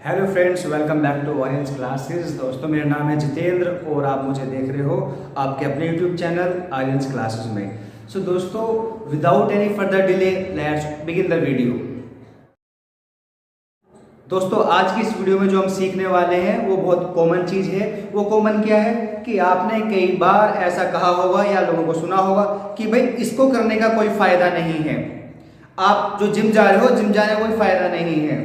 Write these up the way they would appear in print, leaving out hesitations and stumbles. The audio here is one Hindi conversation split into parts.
Hello friends, welcome back to orange classes. दोस्तों, मेरा नाम है जितेंद्र और आप मुझे देख रहे हो आपके अपने यूट्यूब चैनल ऑरेंज क्लासेस में। सो दोस्तों, without any further delay let's begin the video. दोस्तों, आज की इस वीडियो में जो हम सीखने वाले हैं वो बहुत कॉमन चीज़ है। वो कॉमन क्या है कि आपने कई बार ऐसा कहा होगा या लोगों को सुना होगा कि भाई इसको करने का कोई फ़ायदा नहीं है। आप जो जिम जा रहे हो, जिम जाने का कोई फ़ायदा नहीं है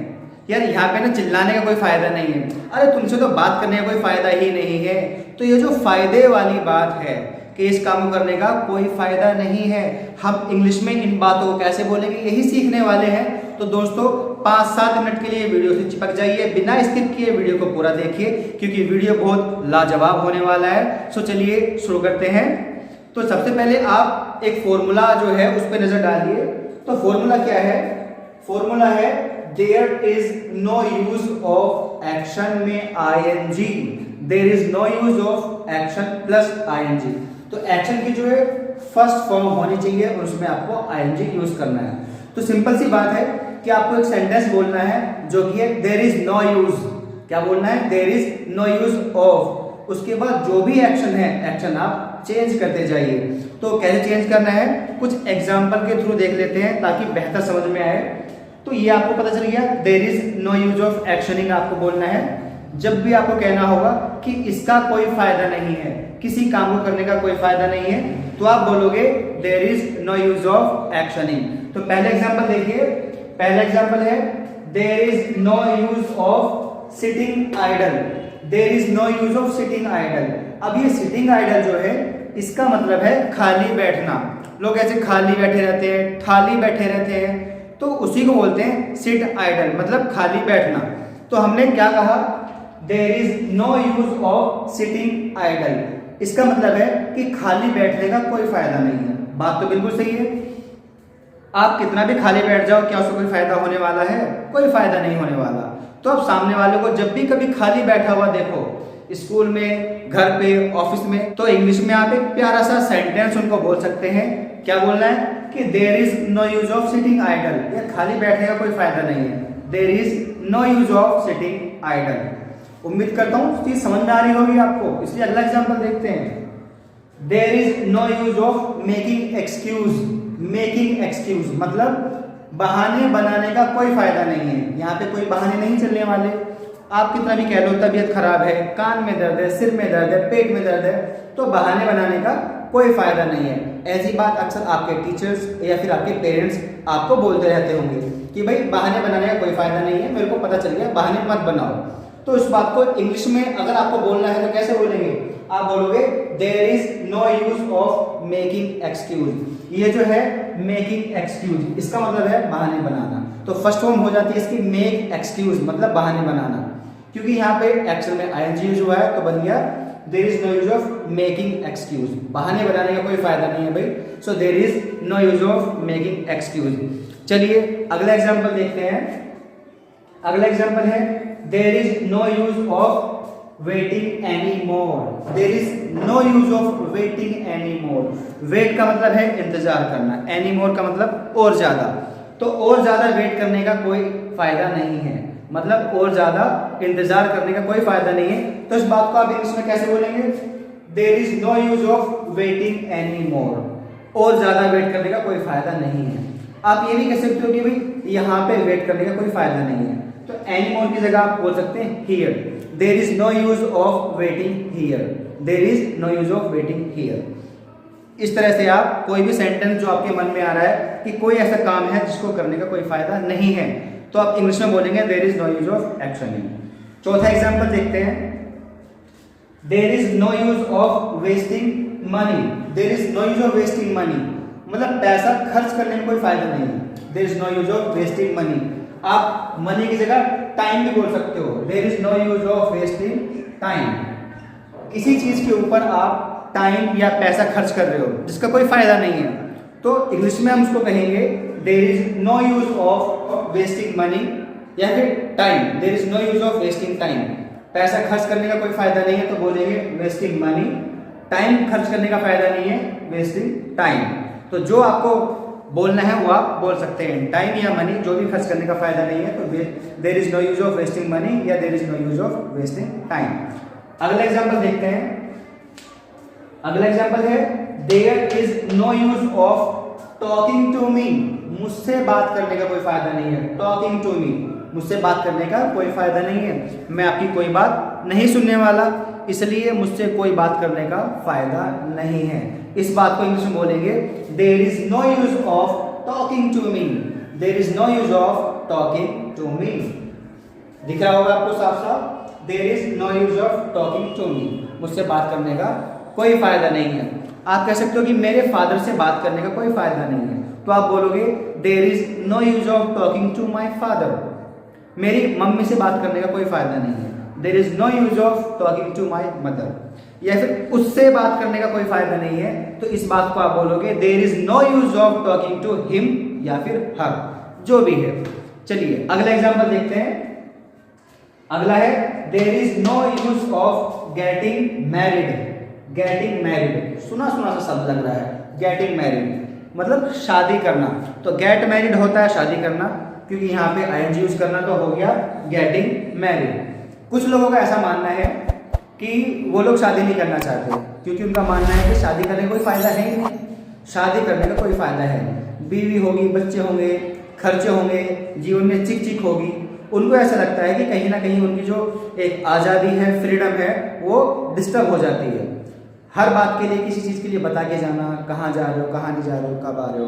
यार, यहाँ पे ना चिल्लाने का कोई फ़ायदा नहीं है, अरे तुमसे तो बात करने का कोई फ़ायदा ही नहीं है। तो ये जो फ़ायदे वाली बात है कि इस काम को करने का कोई फ़ायदा नहीं है, हम इंग्लिश में इन बातों को कैसे बोलेंगे यही सीखने वाले हैं। तो दोस्तों, 5-7 मिनट के लिए वीडियो से चिपक जाइए, बिना स्किप किए वीडियो को पूरा देखिए क्योंकि वीडियो बहुत लाजवाब होने वाला है। सो चलिए शुरू करते हैं। तो सबसे पहले आप एक फॉर्मूला जो है उस पर नज़र डालिए। तो फॉर्मूला क्या है? फॉर्मूला है there is no use of action में ing, there is no use of action plus ing। तो एक्शन की जो है फर्स्ट फॉर्म होनी चाहिए और उसमें आपको ing यूज करना है। तो सिंपल सी बात है कि आपको एक सेंटेंस बोलना है जो कि है there is no use। क्या बोलना है? there is no use of। उसके बाद जो भी एक्शन है, एक्शन आप चेंज करते जाइए। तो कैसे चेंज करना है, कुछ एग्जाम्पल के थ्रू देख लेते हैं ताकि बेहतर समझ में आए। तो ये आपको पता चल गया, there is no use of actioning आपको बोलना है। जब भी आपको कहना होगा कि इसका कोई फायदा नहीं है, किसी काम को करने का कोई फायदा नहीं है, तो आप बोलोगे there is no use of actioning. तो पहले एग्जांपल देखिए। पहला एग्जांपल है there is no use of sitting idle. There is no use of sitting idle. अब ये सिटिंग आइडल जो है इसका मतलब है खाली बैठना। लोग ऐसे खाली बैठे रहते हैं, खाली बैठे रहते हैं, तो उसी को बोलते हैं सिट आइडल, मतलब खाली बैठना। तो हमने क्या कहा? There is no use of sitting idle. इसका मतलब है कि खाली बैठने का कोई फायदा नहीं है। बात तो बिल्कुल सही है। आप कितना भी खाली बैठ जाओ, क्या उससे कोई फायदा होने वाला है? कोई फायदा नहीं होने वाला। तो आप सामने वाले को जब भी कभी खाली बैठा हुआ देखो, स्कूल में, घर पे, ऑफिस में, तो इंग्लिश में आप एक प्यारा सा सेंटेंस उनको बोल सकते हैं। क्या बोलना है कि there is no use of sitting idle. ये खाली बैठने का कोई फायदा नहीं है। There is no use of sitting idle. उम्मीद करता हूँ चीज समझ में आ रही होगी आपको, इसलिए अगला एग्जांपल देखते हैं। There is no use of making excuse. Making excuse मतलब बहाने बनाने का कोई फायदा नहीं है। यहाँ पे कोई बहाने नहीं चलने वाले। आप कितना भी कह लो तबीयत खराब है, कान में दर्द है, सिर में दर्द है, पेट में दर्द है, तो बहाने बनाने का कोई फायदा नहीं है। ऐसी बात अक्सर आपके टीचर्स या फिर आपके पेरेंट्स आपको बोलते रहते होंगे कि भाई बहाने बनाने का कोई फायदा नहीं है, मेरे को पता चल गया, बहाने मत बनाओ। तो इस बात को इंग्लिश में अगर आपको बोलना है तो कैसे बोलेंगे? आप बोलोगे there is no use of making excuse. ये जो है मेकिंग एक्सक्यूज, इसका मतलब है बहाने बनाना। तो फर्स्ट फॉर्म हो जाती है इसकी मेक एक्सक्यूज, मतलब बहाने बनाना। क्योंकि यहाँ पे एक्शन में ing यूज हुआ है तो बन गया there is no use of making excuse. बहाने बनाने का कोई फायदा नहीं है भाई। So there is no use of making excuse. चलिए अगला एग्जांपल देखते हैं। अगला एग्जांपल है there is no use of waiting any more. There is no use of waiting any more. Wait का मतलब है इंतजार करना, एनी मोर का मतलब और ज्यादा। तो और ज्यादा वेट करने का कोई फायदा नहीं है, मतलब और ज्यादा इंतजार करने का कोई फायदा नहीं है। तो इस बात को आप इंग्लिश में कैसे बोलेंगे? There is no use of waiting any more. और ज्यादा वेट करने का कोई फायदा नहीं है। आप ये भी कह सकते हो कि भाई यहाँ पे वेट करने का कोई फायदा नहीं है, तो एनी मोर की जगह आप बोल सकते हैं here. There is no use of waiting here. There is no use of waiting here. इस तरह से आप कोई भी सेंटेंस जो आपके मन में आ रहा है कि कोई ऐसा काम है जिसको करने का कोई फायदा नहीं है, तो आप इंग्लिश में बोलेंगे there is no use of actioning. चौथा एग्जांपल देखते हैं। There is no use of wasting money. There is no use of wasting money मतलब पैसा खर्च करने में कोई फायदा नहीं है। There is no use of wasting money. आप मनी की जगह टाइम भी बोल सकते हो। There is no use of wasting time. किसी चीज के ऊपर आप टाइम या पैसा खर्च कर रहे हो जिसका कोई फायदा नहीं है, तो इंग्लिश में हम उसको कहेंगे there is no use of wasting money या फिर time. There is no use of wasting time. पैसा खर्च करने का कोई फायदा नहीं है तो बोलेंगे वेस्टिंग मनी। टाइम खर्च करने का फायदा नहीं है, वेस्टिंग टाइम। तो जो आपको बोलना है वो आप बोल सकते हैं। टाइम या मनी जो भी खर्च करने का फायदा नहीं है, तो there is no use of wasting money या there is no use of wasting time. अगला एग्जांपल देखते हैं। अगला एग्जांपल है there is no use of talking to me. मुझसे बात करने का कोई फायदा नहीं है। टॉकिंग टू मी, मुझसे बात करने का कोई फायदा नहीं है। मैं आपकी कोई बात नहीं सुनने वाला, इसलिए मुझसे कोई बात करने का फायदा नहीं है। इस बात को इंग्लिश में बोलेंगे there is no use of talking to me. There is no use of talking to me. दिख रहा होगा आपको साफ साफ, there is no use of talking to me. मुझसे बात करने का कोई फायदा नहीं है। आप कह सकते हो कि मेरे फादर से बात करने का कोई फायदा नहीं है, तो आप बोलोगे there is no use of talking to my father. मेरी मम्मी से बात करने का कोई फायदा नहीं है। There is no use of talking to my mother. या फिर उससे बात करने का कोई फायदा नहीं है, तो इस बात को आप बोलोगे there is no use of talking to him या फिर हर, जो भी है। चलिए अगला एग्जांपल देखते हैं। अगला है there is no use of getting married. Getting married सुना सुना सा शब्द लग रहा है। गेटिंग मैरिड मतलब शादी करना, तो गेट मैरिड होता है शादी करना, क्योंकि यहाँ पे आईएनजी यूज करना तो हो गया गेटिंग मैरिड। कुछ लोगों का ऐसा मानना है कि वो लोग शादी नहीं करना चाहते, क्योंकि उनका मानना है कि शादी करने का कोई फायदा है ही नहीं। शादी करने का कोई फायदा है नहीं, बीवी होगी, बच्चे होंगे, खर्चे होंगे, जीवन में चिक चिक होगी। उनको ऐसा लगता है कि कहीं ना कहीं उनकी जो एक आज़ादी है, फ्रीडम है, वो डिस्टर्ब हो जाती है। हर बात के लिए किसी चीज़ के लिए बता के जाना, कहाँ जा रहे हो, कहाँ नहीं जा रहे हो, कब आ रहे हो,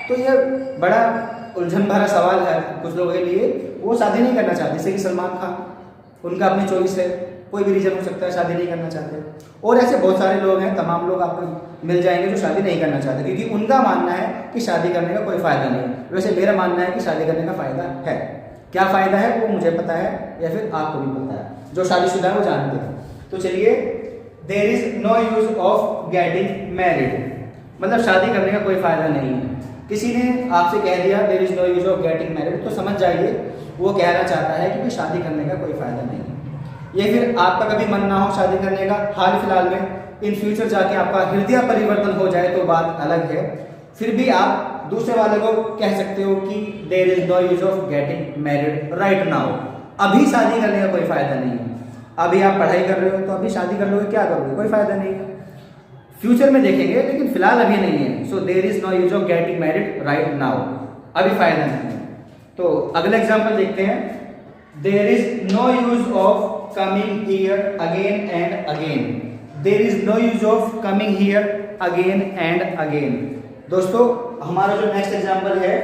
तो ये बड़ा उलझन भरा सवाल है कुछ लोगों के लिए। वो शादी नहीं करना चाहते, जैसे कि सलमान खान, उनका अपनी चॉइस है, कोई भी रीजन हो सकता है, शादी नहीं करना चाहते। और ऐसे बहुत सारे लोग हैं, तमाम लोग आपको मिल जाएंगे जो शादी नहीं करना चाहते, क्योंकि उनका मानना है कि शादी करने का कोई फायदा नहीं है। वैसे मेरा मानना है कि शादी करने का फायदा है। क्या फायदा है वो मुझे पता है, या फिर आपको भी पता है, जो शादीशुदा है वो जानते हैं। तो चलिए there is no use of getting married मतलब शादी करने का कोई फायदा नहीं है। किसी ने आपसे कह दिया there is no use of getting married, तो समझ जाइए वो कहना चाहता है कि शादी करने का कोई फायदा नहीं है। या फिर आपका कभी मन ना हो शादी करने का, हाल फिलहाल में, इन फ्यूचर जाके आपका हृदय परिवर्तन हो जाए तो बात अलग है, फिर भी आप दूसरे वाले को कह सकते हो कि there is no use of getting married right now. अभी शादी करने का कोई फायदा नहीं है। अभी आप पढ़ाई कर रहे हो तो अभी शादी कर लोगे, क्या करोगे, कोई फायदा नहीं है। फ्यूचर में देखेंगे, लेकिन फिलहाल अभी नहीं है। So there is no use of getting married right now, अभी फायदा नहीं है। तो अगला एग्जांपल देखते हैं। There is no use of coming here again and again. There is no use of coming here again and again. दोस्तों हमारा जो नेक्स्ट एग्जांपल है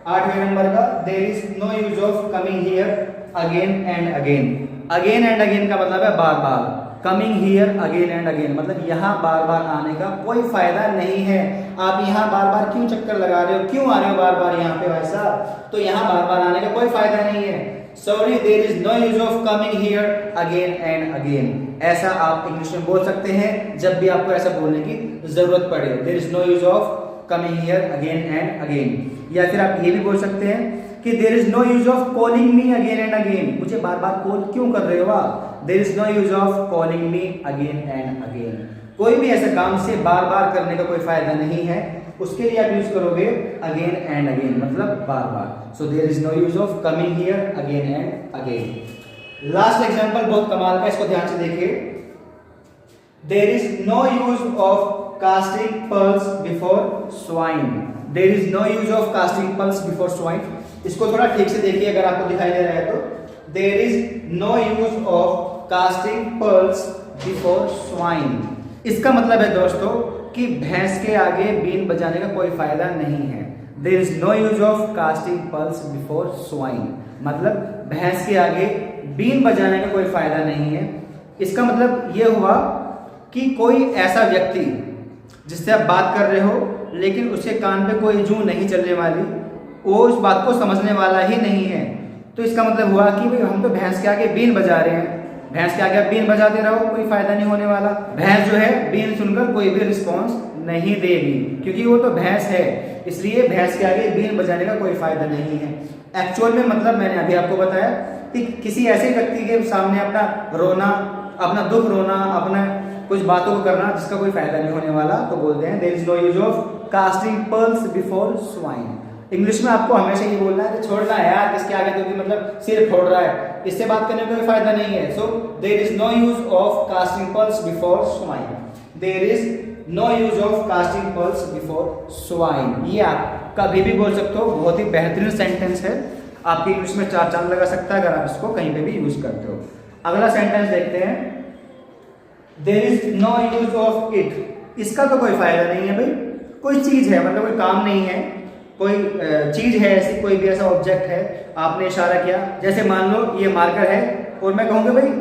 8वें नंबर का, there is no use of coming here again and again. Again and again का मतलब है बार बार। Coming here again and again मतलब यहाँ बार बार आने का कोई फायदा नहीं है। आप यहाँ बार बार क्यों चक्कर लगा रहे हो, क्यों आ रहे हो बार बार यहाँ पे भाई साहब, तो यहाँ बार बार आने का कोई फायदा नहीं है। Sorry there is no use of coming here again and again. ऐसा आप इंग्लिश में बोल सकते हैं जब भी आपको ऐसा बोलने की जरूरत पड़े, there is no use of coming here again and again. या फिर आप ये भी बोल सकते हैं कि there is no use of calling me again and again. मुझे बार बार कॉल क्यों कर रहे हो आप, there is no use of calling me again and again. कोई भी ऐसे काम से बार बार करने का कोई फायदा नहीं है, उसके लिए आप यूज करोगे अगेन एंड अगेन मतलब बार बार। So there is no use of coming here again and again. Last example बहुत कमाल का, इसको ध्यान से देखिए। There is no use of casting pearls before swine. There is no use of casting pearls before swine. इसको थोड़ा ठीक से देखिए अगर आपको दिखाई दे रहा है तो। There is no use of casting pearls before swine. इसका मतलब है दोस्तों कि भैंस के आगे बीन बजाने का कोई फायदा नहीं है। There is no use of casting pearls before swine मतलब भैंस के आगे बीन बजाने का कोई फायदा नहीं है। इसका मतलब यह हुआ कि कोई ऐसा व्यक्ति जिससे आप बात कर रहे हो लेकिन उसके कान पे कोई जूं नहीं चलने वाली, वो उस बात को समझने वाला ही नहीं है। तो इसका मतलब हुआ कि भाई हम तो भैंस के आगे बीन बजा रहे हैं, भैंस के आगे बीन बजाते रहो, कोई फायदा नहीं होने वाला। भैंस जो है बीन सुनकर कोई भी रिस्पॉन्स नहीं देगी, क्योंकि वो तो भैंस है, इसलिए भैंस के आगे बीन बजाने का कोई फायदा नहीं है। एक्चुअल में मतलब मैंने अभी आपको बताया कि किसी ऐसे व्यक्ति के सामने अपना रोना, अपना दुख रोना, अपना कुछ बातों को करना जिसका कोई फायदा नहीं होने वाला, तो बोलते हैं there is no use of casting pearls before swine. English में आपको हमेशा ये बोलना है कि छोड़ना है यार किसके आगे, क्योंकि मतलब सिर फोड़ रहा है, इससे बात करने का कोई फायदा नहीं है। So there is no use of casting pearls before swine, there is no use of casting pearls before swine. ये आप कभी भी बोल सकते हो, बहुत ही बेहतरीन सेंटेंस है, आपकी इंग्लिश में 4 चांद लगा सकता है अगर आप इसको कहीं पे भी यूज करते हो। अगला सेंटेंस देखते हैं, there is no use of it. इसका तो कोई फायदा नहीं है भाई, कोई चीज है मतलब कोई काम नहीं है, कोई चीज है ऐसी, कोई भी ऐसा ऑब्जेक्ट है, आपने इशारा किया, जैसे मान लो ये मार्कर है और मैं कहूँगा भाई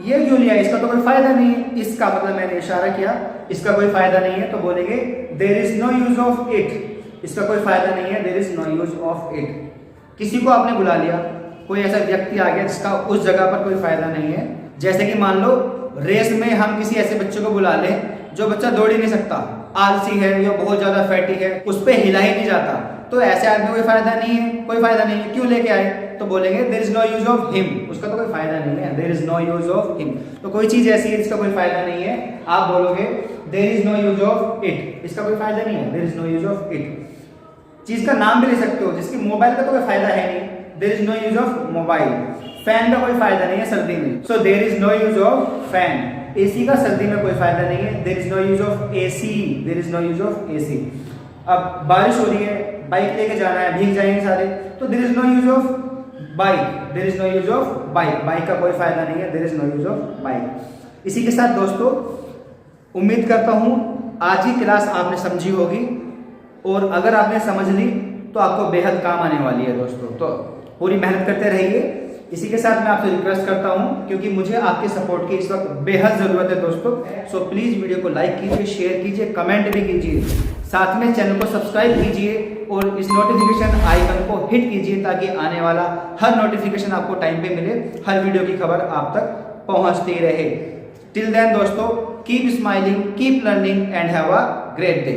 ये क्यों लिया, इसका तो कोई फायदा नहीं है, इसका मतलब मैंने इशारा किया, इसका कोई फायदा नहीं है, तो बोलेंगे there is no use of it, इसका कोई फायदा नहीं है, there is no use of it. किसी को आपने बुला लिया, कोई ऐसा व्यक्ति आ गया जिसका उस जगह पर कोई फायदा नहीं है, जैसे कि मान लो रेस में हम किसी ऐसे बच्चे को बुला लें जो बच्चा दौड़ ही नहीं सकता, आलसी है या बहुत ज्यादा फैटी है, उस पर हिला ही नहीं जाता, तो ऐसे आदमी को कोई फायदा नहीं है, कोई फायदा नहीं है, क्यों लेके आए, तो बोलेंगे there is no use of him, उसका तो कोई फायदा नहीं है, there is no use of him. तो कोई चीज ऐसी है जिसका कोई फायदा नहीं है, आप बोलोगे there is no use of it, इसका कोई फायदा नहीं है, there is no use of it. चीज का नाम भी ले सकते हो, जिसकी मोबाइल का तो कोई फायदा है नहीं, there is no use of mobile. Fan का कोई फायदा नहीं है सर्दी में, so there is no use of fan. AC का सर्दी में कोई फायदा नहीं है, there is no use of AC, there is no use of AC. अब बारिश हो रही है, बाइक लेके जाना है, भीग जाएंगे सारे, तो there is no use of bike, there is no use of bike, bike का कोई फायदा नहीं है, there is no use of bike. इसी के साथ दोस्तों उम्मीद करता हूं आज की क्लास आपने समझी होगी, और अगर आपने समझ ली तो आपको बेहद काम आने वाली है दोस्तों, तो पूरी मेहनत करते रहिए। इसी के साथ मैं आपसे रिक्वेस्ट करता हूं, क्योंकि मुझे आपके सपोर्ट की इस वक्त बेहद जरूरत है दोस्तों, सो प्लीज वीडियो को लाइक कीजिए, शेयर कीजिए, कमेंट भी कीजिए, साथ में चैनल को सब्सक्राइब कीजिए और इस नोटिफिकेशन आइकन को हिट कीजिए ताकि आने वाला हर नोटिफिकेशन आपको टाइम पे मिले, हर वीडियो की खबर आप तक पहुंचती रहे। टिल देन दोस्तों, keep smiling, keep learning and have a great day.